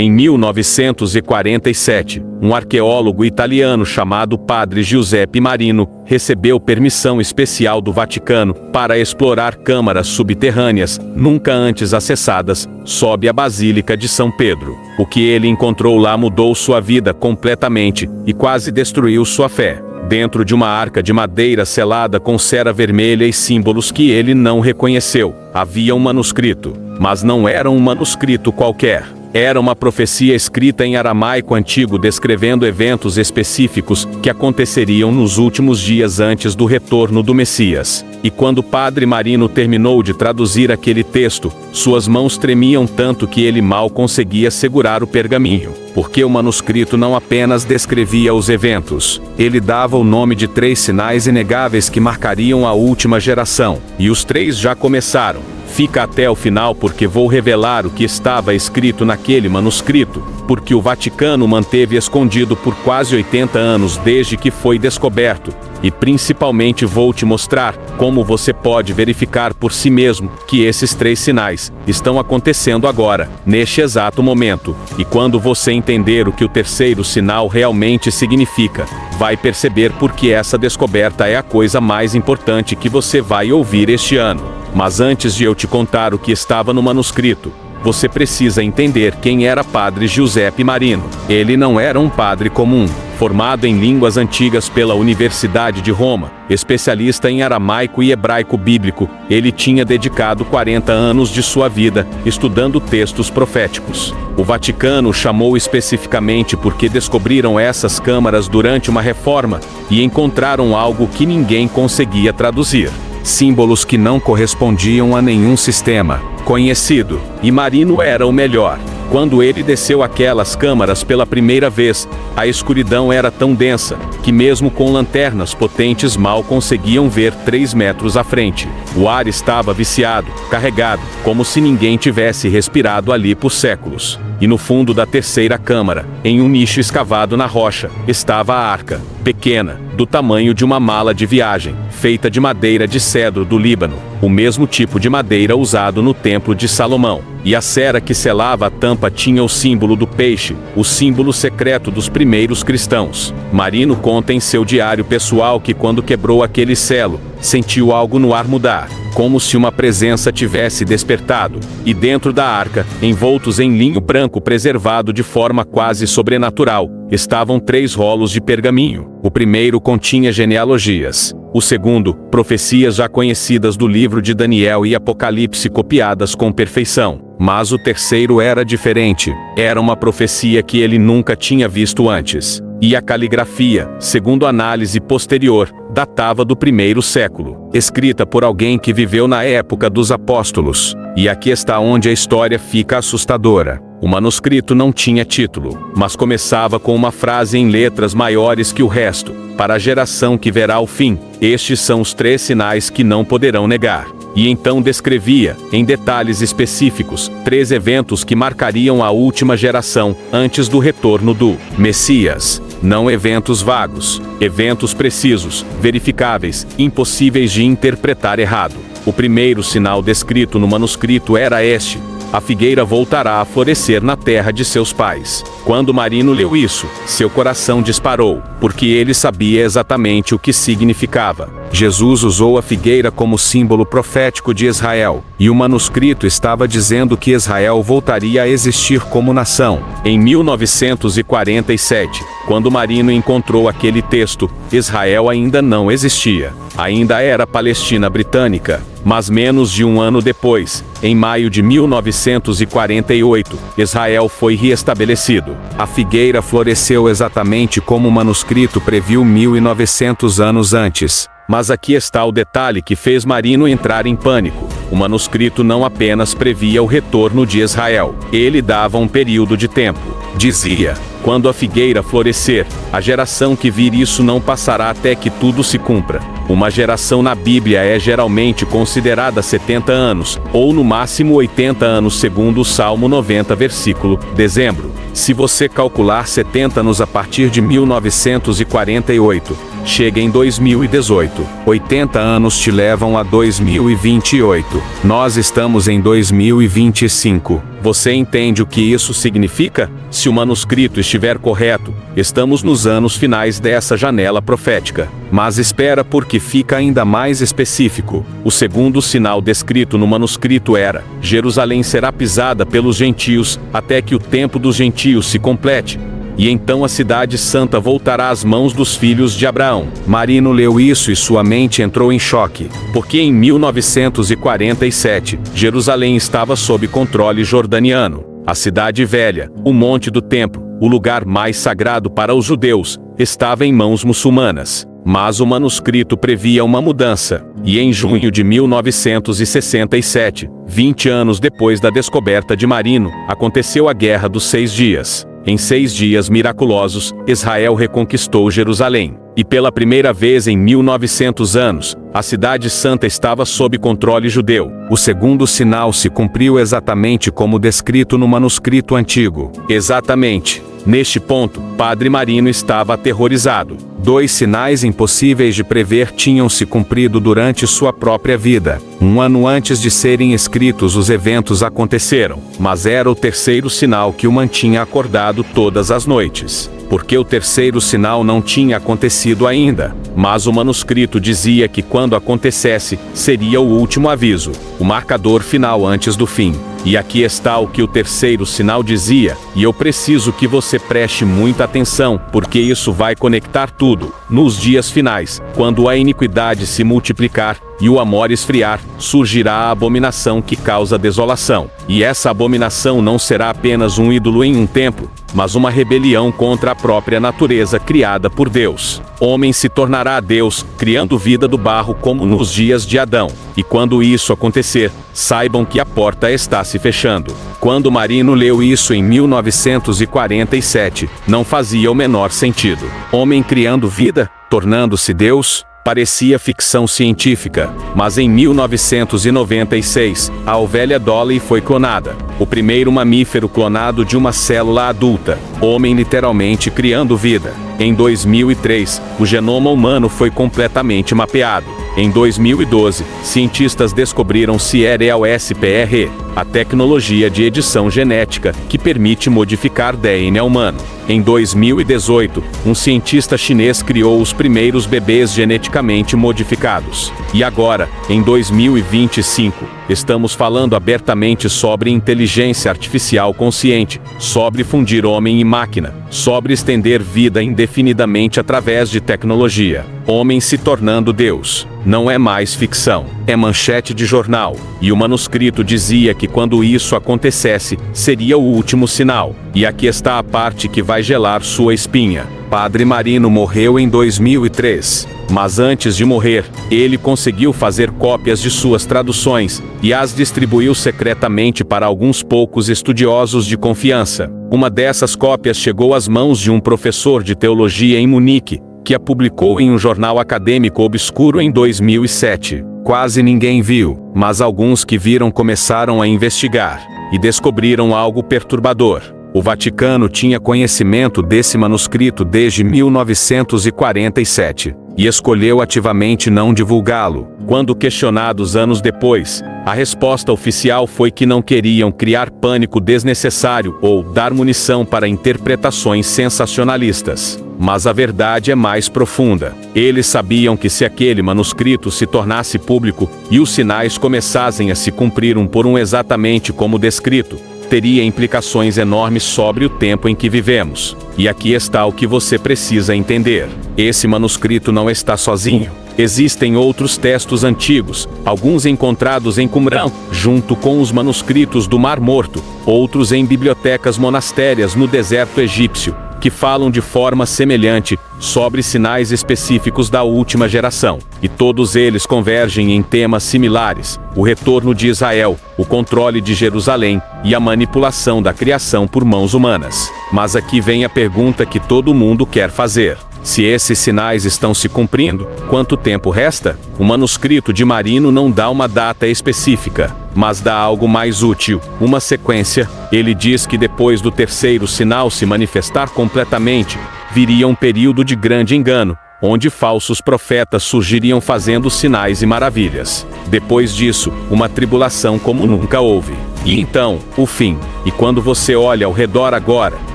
Em 1947, um arqueólogo italiano chamado Padre Giuseppe Marino recebeu permissão especial do Vaticano para explorar câmaras subterrâneas, nunca antes acessadas, sob a Basílica de São Pedro. O que ele encontrou lá mudou sua vida completamente e quase destruiu sua fé. Dentro de uma arca de madeira selada com cera vermelha e símbolos que ele não reconheceu, havia um manuscrito. Mas não era um manuscrito qualquer. Era uma profecia escrita em aramaico antigo descrevendo eventos específicos que aconteceriam nos últimos dias antes do retorno do Messias. E quando Padre Marino terminou de traduzir aquele texto, suas mãos tremiam tanto que ele mal conseguia segurar o pergaminho. Porque o manuscrito não apenas descrevia os eventos, ele dava o nome de 3 sinais inegáveis que marcariam a última geração. E os 3 já começaram. Fica até o final porque vou revelar o que estava escrito naquele manuscrito, porque o Vaticano manteve escondido por quase 80 anos desde que foi descoberto. E principalmente vou te mostrar como você pode verificar por si mesmo que esses 3 sinais estão acontecendo agora, neste exato momento. E quando você entender o que o terceiro sinal realmente significa, vai perceber porque essa descoberta é a coisa mais importante que você vai ouvir este ano. Mas antes de eu te contar o que estava no manuscrito, você precisa entender quem era Padre Giuseppe Marino. Ele não era um padre comum, formado em línguas antigas pela Universidade de Roma, especialista em aramaico e hebraico bíblico. Ele tinha dedicado 40 anos de sua vida estudando textos proféticos. O Vaticano o chamou especificamente porque descobriram essas câmaras durante uma reforma e encontraram algo que ninguém conseguia traduzir. Símbolos que não correspondiam a nenhum sistema conhecido. E Marino era o melhor. Quando ele desceu aquelas câmaras pela primeira vez, a escuridão era tão densa que mesmo com lanternas potentes mal conseguiam ver 3 metros à frente. O ar estava viciado, carregado, como se ninguém tivesse respirado ali por séculos. E no fundo da terceira câmara, em um nicho escavado na rocha, estava a arca, pequena, do tamanho de uma mala de viagem, feita de madeira de cedro do Líbano, o mesmo tipo de madeira usado no Templo de Salomão. E a cera que selava a tampa tinha o símbolo do peixe, o símbolo secreto dos primeiros cristãos. Marino conta em seu diário pessoal que quando quebrou aquele selo, sentiu algo no ar mudar, como se uma presença tivesse despertado. E dentro da arca, envoltos em linho branco preservado de forma quase sobrenatural, estavam 3 rolos de pergaminho. O primeiro continha genealogias. O segundo, profecias já conhecidas do livro de Daniel e Apocalipse copiadas com perfeição. Mas o terceiro era diferente. Era uma profecia que ele nunca tinha visto antes. E a caligrafia, segundo análise posterior, datava do 1º século, escrita por alguém que viveu na época dos apóstolos. E aqui está onde a história fica assustadora. O manuscrito não tinha título, mas começava com uma frase em letras maiores que o resto: para a geração que verá o fim, estes são os 3 sinais que não poderão negar. E então descrevia, em detalhes específicos, 3 eventos que marcariam a última geração, antes do retorno do Messias. Não eventos vagos, eventos precisos, verificáveis, impossíveis de interpretar errado. O primeiro sinal descrito no manuscrito era este: a figueira voltará a florescer na terra de seus pais. Quando Marino leu isso, seu coração disparou, porque ele sabia exatamente o que significava. Jesus usou a figueira como símbolo profético de Israel, e o manuscrito estava dizendo que Israel voltaria a existir como nação. Em 1947, quando Marino encontrou aquele texto, Israel ainda não existia. Ainda era Palestina Britânica. Mas menos de um ano depois, em maio de 1948, Israel foi reestabelecido. A figueira floresceu exatamente como o manuscrito previu 1900 anos antes. Mas aqui está o detalhe que fez Marino entrar em pânico. O manuscrito não apenas previa o retorno de Israel, ele dava um período de tempo. Dizia: quando a figueira florescer, a geração que vir isso não passará até que tudo se cumpra. Uma geração na Bíblia é geralmente considerada 70 anos, ou no máximo 80 anos segundo o Salmo 90 versículo, dezembro. Se você calcular 70 anos a partir de 1948, chega em 2018. 80 anos te levam a 2028. Nós estamos em 2025. Você entende o que isso significa? Se o manuscrito estiver correto, estamos nos anos finais dessa janela profética. Mas espera, porque fica ainda mais específico. O segundo sinal descrito no manuscrito era: Jerusalém será pisada pelos gentios, até que o tempo dos gentios se complete. E então a cidade santa voltará às mãos dos filhos de Abraão. Marino leu isso e sua mente entrou em choque, porque em 1947, Jerusalém estava sob controle jordaniano. A cidade velha, o Monte do Templo, o lugar mais sagrado para os judeus, estava em mãos muçulmanas. Mas o manuscrito previa uma mudança, e em junho de 1967, 20 anos depois da descoberta de Marino, aconteceu a Guerra dos 6 Dias. Em 6 dias miraculosos, Israel reconquistou Jerusalém. E pela primeira vez em 1900 anos, a cidade santa estava sob controle judeu. O segundo sinal se cumpriu exatamente como descrito no manuscrito antigo. Exatamente. Neste ponto, Padre Marino estava aterrorizado. 2 sinais impossíveis de prever tinham se cumprido durante sua própria vida. 1 ano antes de serem escritos, os eventos aconteceram, mas era o terceiro sinal que o mantinha acordado todas as noites. Porque o terceiro sinal não tinha acontecido ainda, mas o manuscrito dizia que quando acontecesse, seria o último aviso, o marcador final antes do fim. E aqui está o que o terceiro sinal dizia, e eu preciso que você preste muita atenção, porque isso vai conectar tudo. Nos dias finais, quando a iniquidade se multiplicar e o amor esfriar, surgirá a abominação que causa desolação. E essa abominação não será apenas um ídolo em um templo, mas uma rebelião contra a própria natureza criada por Deus. Homem se tornará Deus, criando vida do barro como nos dias de Adão. E quando isso acontecer, saibam que a porta está se fechando. Quando Marino leu isso em 1947, não fazia o menor sentido. Homem criando vida, tornando-se Deus? Parecia ficção científica, mas em 1996, a ovelha Dolly foi clonada. O primeiro mamífero clonado de uma célula adulta. Homem literalmente criando vida. Em 2003, o genoma humano foi completamente mapeado. Em 2012, cientistas descobriram CRISPR, a tecnologia de edição genética que permite modificar DNA humano. Em 2018, um cientista chinês criou os primeiros bebês geneticamente modificados. E agora, em 2025, estamos falando abertamente sobre inteligência artificial consciente, sobre fundir homem e máquina, sobre estender vida indefinidamente através de tecnologia. Homem se tornando Deus. Não é mais ficção, é manchete de jornal. E o manuscrito dizia que quando isso acontecesse, seria o último sinal. E aqui está a parte que vai gelar sua espinha. Padre Marino morreu em 2003. Mas antes de morrer, ele conseguiu fazer cópias de suas traduções e as distribuiu secretamente para alguns poucos estudiosos de confiança. Uma dessas cópias chegou às mãos de um professor de teologia em Munique, que a publicou em um jornal acadêmico obscuro em 2007. Quase ninguém viu, mas alguns que viram começaram a investigar e descobriram algo perturbador. O Vaticano tinha conhecimento desse manuscrito desde 1947 e escolheu ativamente não divulgá-lo. Quando questionados anos depois, a resposta oficial foi que não queriam criar pânico desnecessário ou dar munição para interpretações sensacionalistas. Mas a verdade é mais profunda. Eles sabiam que se aquele manuscrito se tornasse público e os sinais começassem a se cumprir um por um exatamente como descrito, teria implicações enormes sobre o tempo em que vivemos. E aqui está o que você precisa entender. Esse manuscrito não está sozinho. Existem outros textos antigos, alguns encontrados em Qumrã, junto com os manuscritos do Mar Morto, outros em bibliotecas monastérias no deserto egípcio, que falam de forma semelhante sobre sinais específicos da última geração. E todos eles convergem em temas similares: o retorno de Israel, o controle de Jerusalém e a manipulação da criação por mãos humanas. Mas aqui vem a pergunta que todo mundo quer fazer. Se esses sinais estão se cumprindo, quanto tempo resta? O manuscrito de Marino não dá uma data específica, mas dá algo mais útil, uma sequência. Ele diz que depois do terceiro sinal se manifestar completamente, viria um período de grande engano, onde falsos profetas surgiriam fazendo sinais e maravilhas. Depois disso, uma tribulação como nunca houve. E então, o fim. E quando você olha ao redor agora,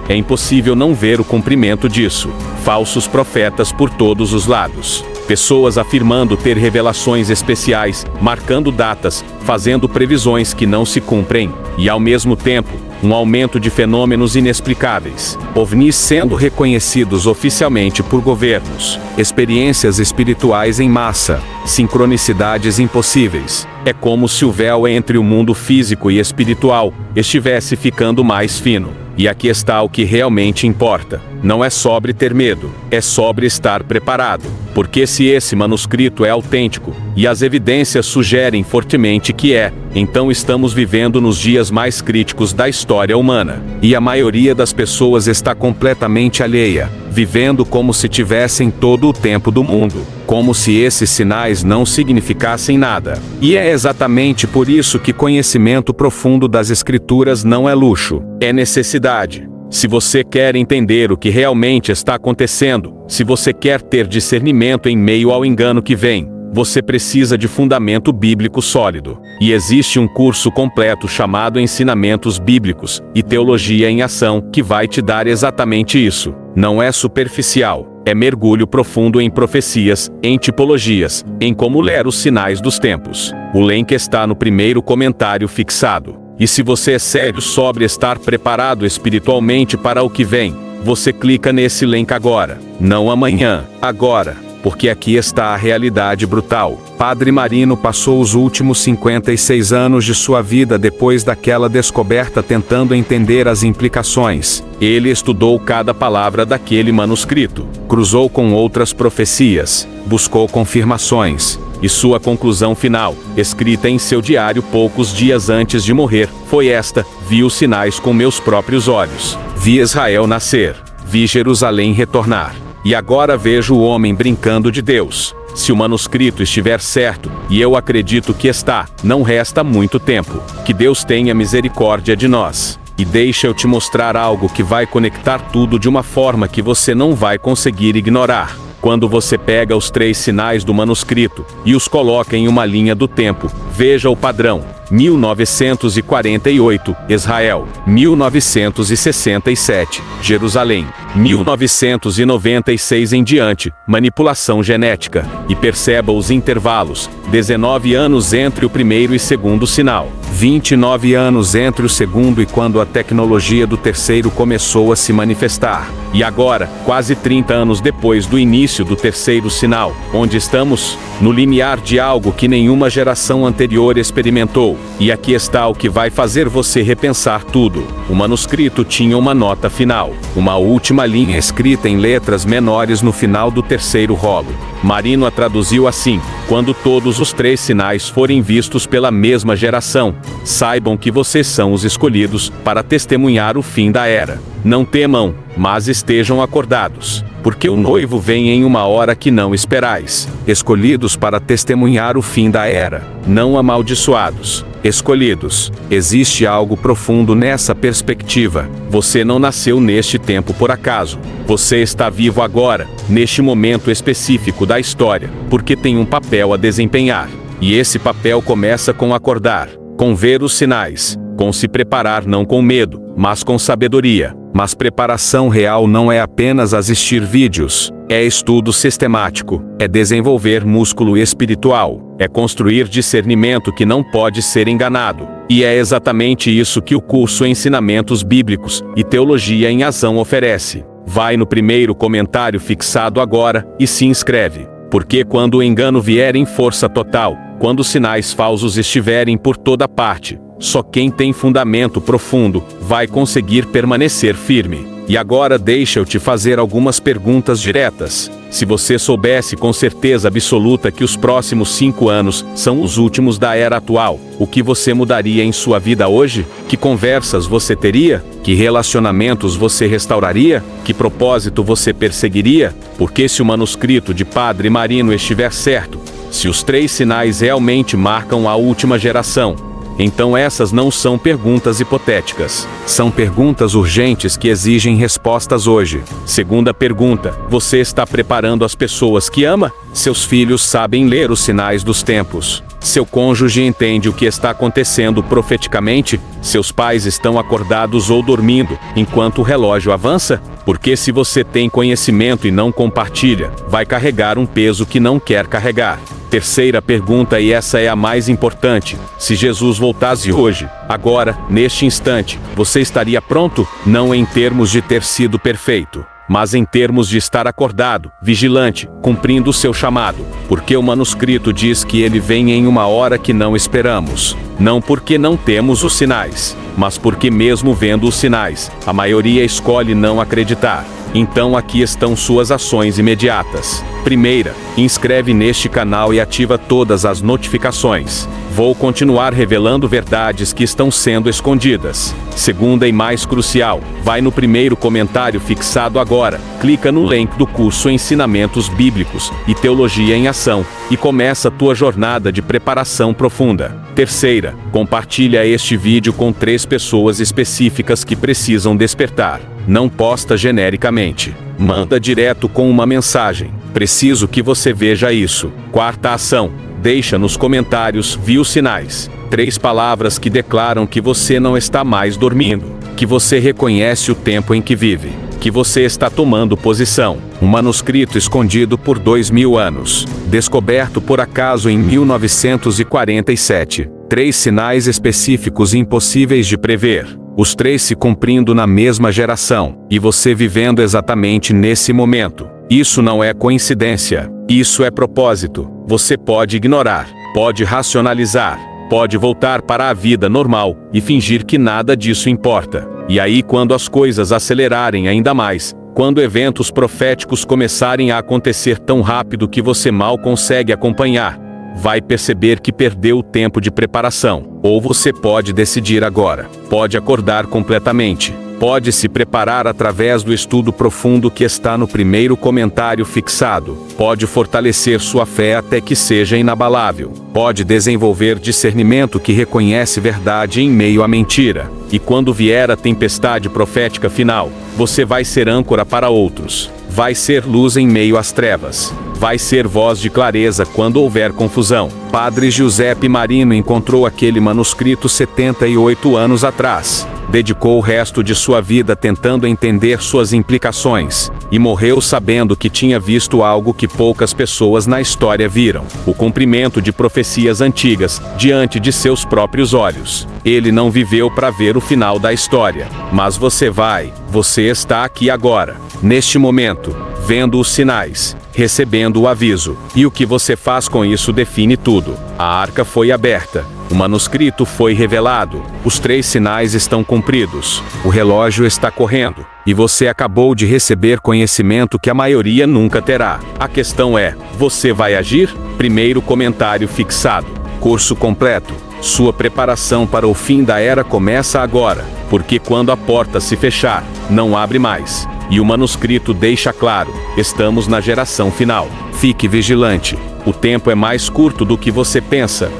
é impossível não ver o cumprimento disso. Falsos profetas por todos os lados. Pessoas afirmando ter revelações especiais, marcando datas, fazendo previsões que não se cumprem, e ao mesmo tempo, um aumento de fenômenos inexplicáveis. OVNIs sendo reconhecidos oficialmente por governos. Experiências espirituais em massa. Sincronicidades impossíveis. É como se o véu entre o mundo físico e espiritual estivesse ficando mais fino. E aqui está o que realmente importa. Não é sobre ter medo, é sobre estar preparado. Porque se esse manuscrito é autêntico, e as evidências sugerem fortemente que é, então estamos vivendo nos dias mais críticos da história humana. E a maioria das pessoas está completamente alheia, vivendo como se tivessem todo o tempo do mundo. Como se esses sinais não significassem nada. E é exatamente por isso que conhecimento profundo das Escrituras não é luxo, é necessidade. Se você quer entender o que realmente está acontecendo, se você quer ter discernimento em meio ao engano que vem, você precisa de fundamento bíblico sólido. E existe um curso completo chamado Ensinamentos Bíblicos e Teologia em Ação que vai te dar exatamente isso. Não é superficial, é mergulho profundo em profecias, em tipologias, em como ler os sinais dos tempos. O link está no primeiro comentário fixado. E se você é sério sobre estar preparado espiritualmente para o que vem, você clica nesse link agora. Não amanhã, agora. Porque aqui está a realidade brutal. Padre Marino passou os últimos 56 anos de sua vida depois daquela descoberta tentando entender as implicações. Ele estudou cada palavra daquele manuscrito, cruzou com outras profecias, buscou confirmações. E sua conclusão final, escrita em seu diário poucos dias antes de morrer, foi esta: vi os sinais com meus próprios olhos. Vi Israel nascer. Vi Jerusalém retornar. E agora vejo o homem brincando de Deus. Se o manuscrito estiver certo, e eu acredito que está, não resta muito tempo. Que Deus tenha misericórdia de nós. E deixa eu te mostrar algo que vai conectar tudo de uma forma que você não vai conseguir ignorar. Quando você pega os 3 sinais do manuscrito e os coloca em uma linha do tempo, veja o padrão. 1948, Israel. 1967, Jerusalém. 1996 em diante, manipulação genética. E perceba os intervalos: 19 anos entre o primeiro e segundo sinal. 29 anos entre o segundo e quando a tecnologia do terceiro começou a se manifestar. E agora, quase 30 anos depois do início do terceiro sinal, onde estamos? No limiar de algo que nenhuma geração anterior experimentou. E aqui está o que vai fazer você repensar tudo. O manuscrito tinha uma nota final, uma última linha escrita em letras menores no final do terceiro rolo. Marino a traduziu assim: quando todos os 3 sinais forem vistos pela mesma geração, saibam que vocês são os escolhidos para testemunhar o fim da era. Não temam, mas estejam acordados, porque o noivo vem em uma hora que não esperais. Escolhidos para testemunhar o fim da era, não amaldiçoados. Escolhidos. Existe algo profundo nessa perspectiva. Você não nasceu neste tempo por acaso. Você está vivo agora, neste momento específico da história, porque tem um papel a desempenhar. E esse papel começa com acordar, com ver os sinais, com se preparar não com medo, mas com sabedoria. Mas preparação real não é apenas assistir vídeos, é estudo sistemático, é desenvolver músculo espiritual, é construir discernimento que não pode ser enganado. E é exatamente isso que o curso Ensinamentos Bíblicos e Teologia em Ação oferece. Vai no primeiro comentário fixado agora e se inscreve. Porque quando o engano vier em força total, quando os sinais falsos estiverem por toda parte, só quem tem fundamento profundo vai conseguir permanecer firme. E agora deixa eu te fazer algumas perguntas diretas. Se você soubesse com certeza absoluta que os próximos 5 anos são os últimos da era atual, o que você mudaria em sua vida hoje? Que conversas você teria? Que relacionamentos você restauraria? Que propósito você perseguiria? Porque se o manuscrito de Padre Marino estiver certo, se os 3 sinais realmente marcam a última geração, Então essas não são perguntas hipotéticas. São perguntas urgentes que exigem respostas hoje. Segunda pergunta: você está preparando as pessoas que ama? Seus filhos sabem ler os sinais dos tempos. Seu cônjuge entende o que está acontecendo profeticamente? Seus pais estão acordados ou dormindo enquanto o relógio avança? Porque se você tem conhecimento e não compartilha, vai carregar um peso que não quer carregar. Terceira pergunta, e essa é a mais importante: se Jesus voltasse hoje, agora, neste instante, você estaria pronto? Não em termos de ter sido perfeito, mas em termos de estar acordado, vigilante, cumprindo o seu chamado. Porque o manuscrito diz que ele vem em uma hora que não esperamos. Não porque não temos os sinais, mas porque mesmo vendo os sinais, a maioria escolhe não acreditar. Então aqui estão suas ações imediatas. Primeira, inscreve neste canal e ativa todas as notificações. Vou continuar revelando verdades que estão sendo escondidas. Segunda e mais crucial, vai no primeiro comentário fixado agora, clica no link do curso Ensinamentos Bíblicos e Teologia em Ação e começa a tua jornada de preparação profunda. Terceira, compartilha este vídeo com 3 pessoas específicas que precisam despertar. Não posta genericamente. Manda direto com uma mensagem: preciso que você veja isso. Quarta ação, deixa nos comentários: vi os sinais. 3 palavras que declaram que você não está mais dormindo, que você reconhece o tempo em que vive, que você está tomando posição. Um manuscrito escondido por 2000 anos, descoberto por acaso em 1947. 3 sinais específicos impossíveis de prever. Os 3 se cumprindo na mesma geração, e você vivendo exatamente nesse momento. Isso não é coincidência, isso é propósito. Você pode ignorar, pode racionalizar, pode voltar para a vida normal e fingir que nada disso importa. E aí, quando as coisas acelerarem ainda mais, quando eventos proféticos começarem a acontecer tão rápido que você mal consegue acompanhar, vai perceber que perdeu o tempo de preparação. Ou você pode decidir agora. Pode acordar completamente. Pode se preparar através do estudo profundo que está no primeiro comentário fixado. Pode fortalecer sua fé até que seja inabalável. Pode desenvolver discernimento que reconhece verdade em meio à mentira. E quando vier a tempestade profética final, você vai ser âncora para outros. Vai ser luz em meio às trevas. Vai ser voz de clareza quando houver confusão. Padre Giuseppe Marino encontrou aquele manuscrito 78 anos atrás. Dedicou o resto de sua vida tentando entender suas implicações, e morreu sabendo que tinha visto algo que poucas pessoas na história viram: o cumprimento de profecias antigas, diante de seus próprios olhos. Ele não viveu para ver o final da história, mas você está aqui agora, neste momento, vendo os sinais, recebendo o aviso, e o que você faz com isso define tudo. A arca foi aberta, o manuscrito foi revelado, os 3 sinais estão cumpridos, o relógio está correndo, e você acabou de receber conhecimento que a maioria nunca terá. A questão é: você vai agir? Primeiro comentário fixado. Curso completo. Sua preparação para o fim da era começa agora, porque quando a porta se fechar, não abre mais. E o manuscrito deixa claro: estamos na geração final. Fique vigilante. O tempo é mais curto do que você pensa,